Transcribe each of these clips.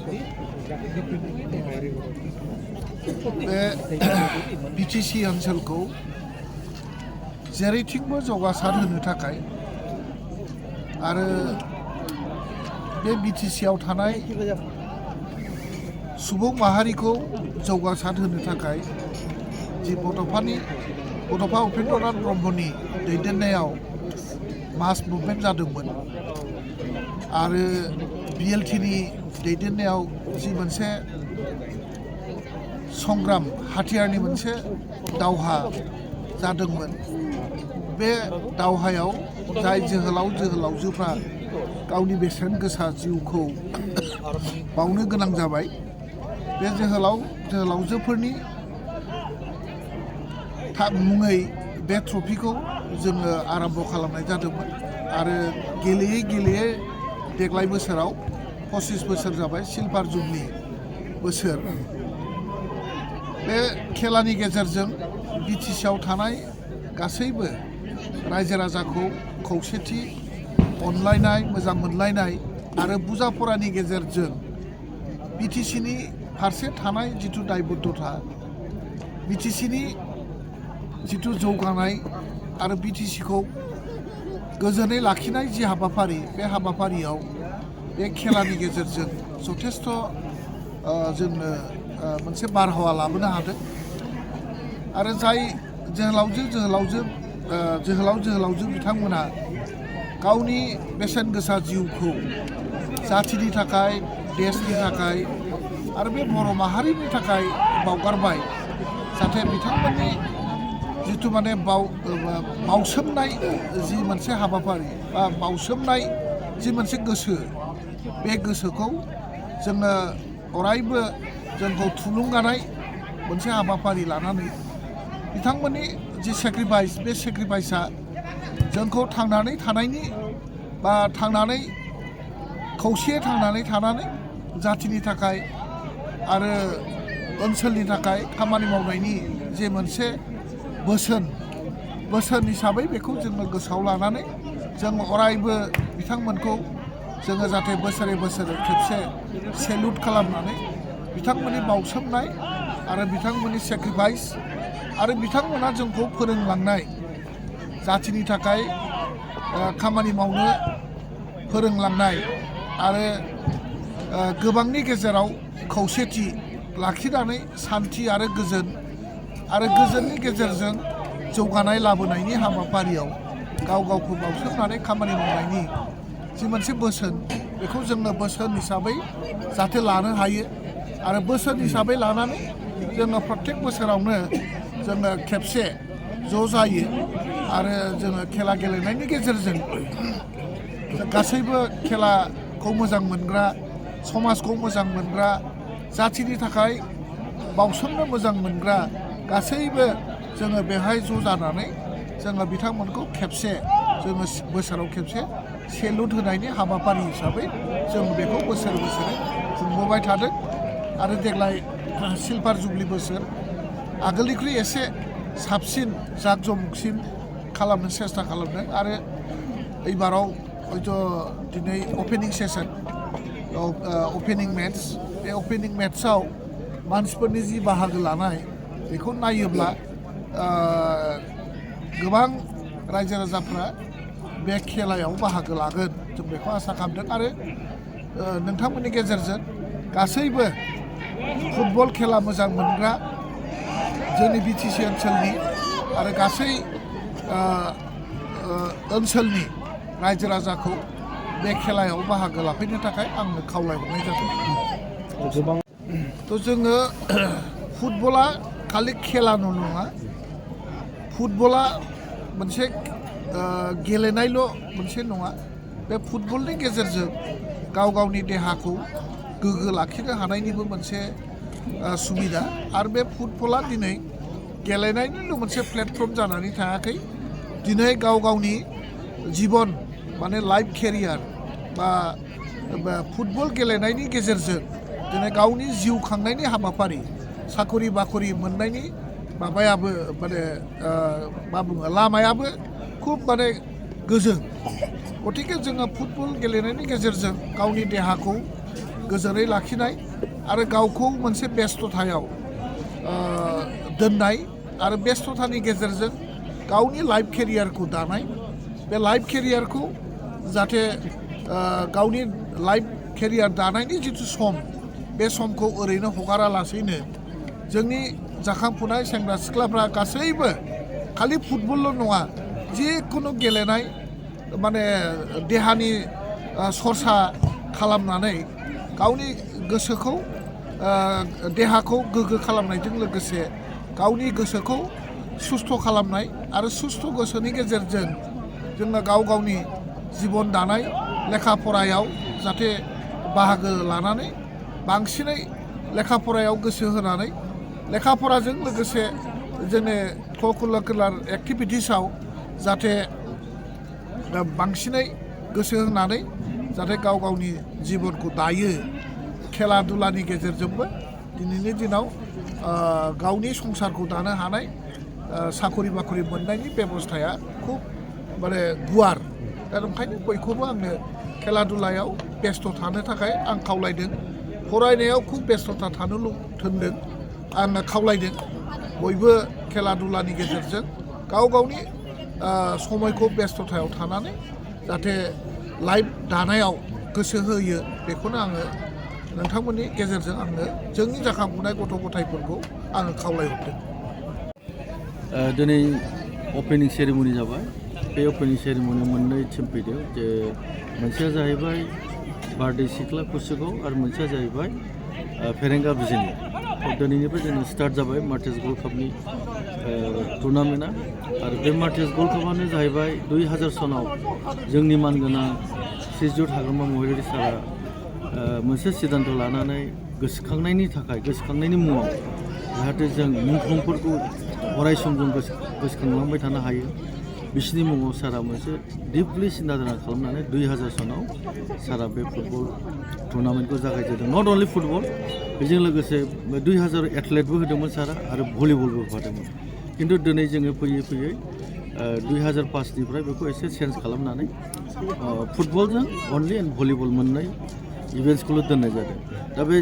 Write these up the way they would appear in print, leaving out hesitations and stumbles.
बे बिटिसि ओनसोलखौ जेरैथिंबो जौगासार होनो थाखाय आरो बे बिटिसिआव थानाय सुबुं माहारिखौ जौगासार होनो थाखाय जि बड'फा उपेन्द्रनाथ ब्रह्मनि दैदेननायाव मास मुभमेन्ट जादोंमोन आरो बिएलटिनि दैदेननायाव जि मोनसे संग्राम हाथियारनि मोनसे दावहा जादोंमोन बे दावहायाव जाय जोहोलावजोफ्रा गावनि बेसेन गोसा जिउखौ बावनो गोनां जाबाय बे जोहोलावजोफोरनि मुङै बे ट्रफिखौ जोङो आरम्भ खालामनाय जादोंमोन आरो गेलेयै देग्लाय बोसोराव 25 बोसोर जाबाय सिलभार जुबलि बोसोर बे खेलानि गेजेरजों बिटिसिआव थानाय गासैबो रायजो राजाखौ खौसेथि अनलायनाय मोजां मोनलायनाय आरो बुजा फरानि गेजेरजों बिटिसिनि फारसे थानाय जिथु दायबद्धता बिटिसिनि जिथु जौगानाय आरो बिटिसिखौ गोजोनै लाखिनाय जि हाबाफारि बे हाबाफारियाव बे खेलानि गेजेरजों जथेस्थ' जोंनो मोनसे बारहावा लाबोनो हादों आरो जाय जोहोलावजो बिथांमोना गावनि बेसेन गोसा जिउखौ जाथिनि थाखाय देशनि थाखाय आरो बे बर' माहारिनि थाखाय बावगारबाय जाहाथे बिथांमोननि जिथु माने बावसोमनाय जि मोनसे हाबाफारि बा बावसोमनाय जि मोनसे गोसो बे गोसोखौ जोङो अरायबो जोंखौ थुलुंगानाय मोनसे हाबाफारि लानानै बिथांमोननि जि सेक्रिफाइस बे सेक्रिफाइसआ जोंखौ थांनानै थानायनि बा खौसेयै थांनानै थानानै जाथिनि थाखाय आरो ओनसोलनि थाखाय खामानि मावनायनि जे मोनसे बोसोन हिसाबै बेखौ जोङो गोसोआव लानानै जों अरायबो बिथांमोनखौ जोङो जाहाथे बोसोरे खेबसे सेलुट खालामनानै बिथांमोननि बावसोमनाय आरो बिथांमोननि सेक्रिफाइस आरो बिथांमोना जोंखौ फोरोंलांनाय जाथिनि थाखाय खामानि मावनो फोरोंलांनाय आरो गोबांनि गेजेराव खौसेथि लाखिनानै सान्थि आरो गोजोननि गेजेरजों जौगानाय लाबोनायनि हाबाफारियाव गावखौ बावसोमनानै खामानि मावनायनि जि मोनसे बोसोन बेखौ जोङो बोसोन हिसाबै जाहाथे लानो हायो आरो बोसोन हिसाबै लानानै जोङो प्रत्येक बोसोरावनो जोङो खेबसे ज' जायो आरो जोङो खेला गेलेनायनि गेजेरजों गासैबो खेलाखौ मोजां मोनग्रा समाजखौ मोजां मोनग्रा जाथिनि थाखाय बावसोमनो मोजां मोनग्रा गासैबो जोङो बेहाय ज' जानानै जोङो बिथांमोनखौ खेबसे जोङो बोसोराव खेबसे सेलुट होनायनि हाबाफारि हिसाबै जों बेखौ बोसोरे खुंबोबाय थादों आरो देग्लाय सिलभार जुबलि बोसोर आगोलनिख्रुइ एसे साबसिन जाकजमकसिन खालामनो सेस्था खालामदों आरो एबाराव हयथ' दिनै अपेनिं सेसन अपेनिं मेट्स बे अपेनिं मेट्सआव मानसिफोरनि जि बाहागो लानाय बेखौ नायोब्ला गोबां रायजो राजाफ्रा बे खेलायाव बाहागो लागोन जों बेखौ आसा खालामदों आरो नोंथांमोननि गेजेरजों गासैबो फुटबल खेला मोजां मोनग्रा जोंनि बिटिसि ओनसोलनि आरो गासै ओनसोलनि रायजो राजाखौ बे खेलायाव बाहागो लाफैनो थाखाय आंनो खावलायहरनाय जादों थ' जोङो फुटबला खालि खेलाल' नङा फुटबला मोनसे गेलेनायल' मोनसे नङा बे फुटबलनि गेजेरजों गावनि देहाखौ गोग्गो लाखिनो हानायनिबो मोनसे सुबिदा आरो बे फुटबला दिनै गेलेनायनिल' मोनसे प्लेटफर्म जानानै थायाखै दिनै गावनि जिबन माने लाइफ केरियार बा फुटबल गेलेनायनि गेजेरजों दिनै गावनि जिउ खांनायनि हाबाफारि साखरि बाखरि मोननायनि माबायाबो माने मा बुङो लामायाबो खुब माने गोजों गतिके जोङो फुटबल गेलेनायनि गेजेरजों गावनि देहाखौ गोजोनै लाखिनाय आरो गावखौ मोनसे बेस्थ'थायाव दोननाय आरो बेस्थ'थानि गेजेरजों गावनि लाइफ केरियारखौ दानाय बे लाइफ केरियारखौ जाहाथे गावनि लाइफ केरियार दानायनि जिथु सम बे समखौ ओरैनो हगारालासैनो जोंनि जाखांफुनाय सेंग्रा सिख्लाफ्रा गासैबो खालि फुटबलल' नङा जिखुनु गेलेनाय माने देहानि सरसा खालामनानै गावनि गोसोखौ देहाखौ गोग्गो खालामनायजों लोगोसे गावनि गोसोखौ सुस्थ' खालामनाय आरो सुस्थ' गोसोनि गेजेरजों जोङो गाव गावनि जिबन दानाय लेखा फरायाव जाहाथे बाहागो लानानै बांसिनै लेखा फरायाव गोसो होनानै लेखा फराजों लोगोसे जोंनि करिकुलार एक्टिभिटिसाव जाहाथे बांसिनै गोसो होनानै जाहाथे गाव गावनि जिबनखौ दायो खेला दुलानि गेजेरजोंबो दिनैनि दिनाव गावनि संसारखौ दानो हानाय साखरि बाखरि मोननायनि बेबस्थाया खुब माने गुवार दा ओंखायनो बयखौबो आंनो खेला दुलायाव बेस्थ' थानो थाखाय आं खावलायदों फरायनायाव खुब बेस्थ'था थानो थोनदों आङो खावलायदों बयबो खेला दुलानि गेजेरजों गाव गावनि समायखौ बेस्थ'थायाव थानानै जाहाथे लाइफ दानायाव गोसो होयो बेखौनो आङो नोंथांमोननि गेजेरजों आङो जोंनि जाखांफुनाय गथ' गथायफोरखौ आङो खावलायहरदों दिनै अपेनिं सेरेमनि जाबाय बे अपेनिं सेरेमनियाव मोननै टिम फैदों जे मोनसेया जाहैबाय बारदै सिख्ला कुसिगाव आरो मोनसेया जाहैबाय फेरेंगा बिजिनि दिनैनिफ्राय जोङो स्टार्ट जाबाय मार्टिस गल्ड कापनि टुर्नामेन्टआ आरो बे मार्टिस गल्ड कापआनो जाहैबाय 2000 सनाव जोंनि मानगोनां श्रीजुत हाग्रामा महिलारि सारा मोनसे सिद्धान्त लानानै गोसोखांनायनि मुङाव जाहाथे जों मुंख्लंफोरखौ अरायसम जों गोसोखांलांबाय थानो हायो बिसोरनि मुङाव सारा मोनसे दिपलि सिन्था धारा खालामनानै 2000 सनाव सारा बे फुटबल टुर्नामेन्टखौ जागायजेनदों नट अनलि फुटबल बेजों लोगोसे 2000 एथलेटबो होदोंमोन सारा आरो भलिबलबो होफादोंमोन खिन्थु दिनै जोङो फैयै फैयै 2005निफ्राय बेखौ एसे चेन्ज खालामनानै फुटबलजों अनलि एन्ड भलिबल मोननै इभेन्ट्सखौल' दोननाय जादों दा बे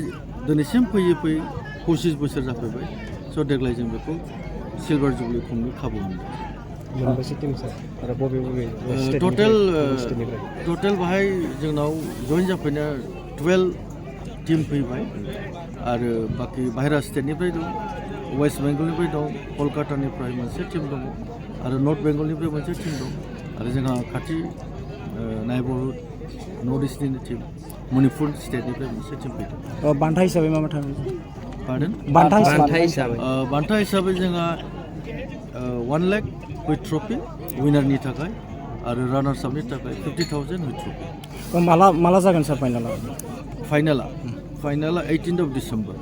दिनैसिम फैयै फैयै 25 बोसोर जाफैबाय स' देग्लाय जों बेखौ सिलभार जुबलि खुंनो खाबु मोनदों टटेल बाहाय जोंनाव जइन जाफैनाया 12 टिम फैबाय आरो बाखि बाहेरा स्टेटनिफ्राय दं वेस्ट बेंगलनिफ्राय दं कलकातानिफ्राय मोनसे टिम दङ आरो नर्थ बेंगलनिफ्राय मोनसे टिम दं आरो जोंहा खाथि नाइबरहुड नर्थ इस्टनि टिम मणिपुर स्टेटनिफ्राय मोनसे टिम फैदों बान्था हिसाबै मा थाङो पार्डन बान्था हिसाबै जोंहा 1 लाख उइथ ट्रफि विनारनि थाखाय आरो रानार्स आपनि थाखाय 50,000 उइथ ट्रफि माला जागोन सार फाइनाला 18 December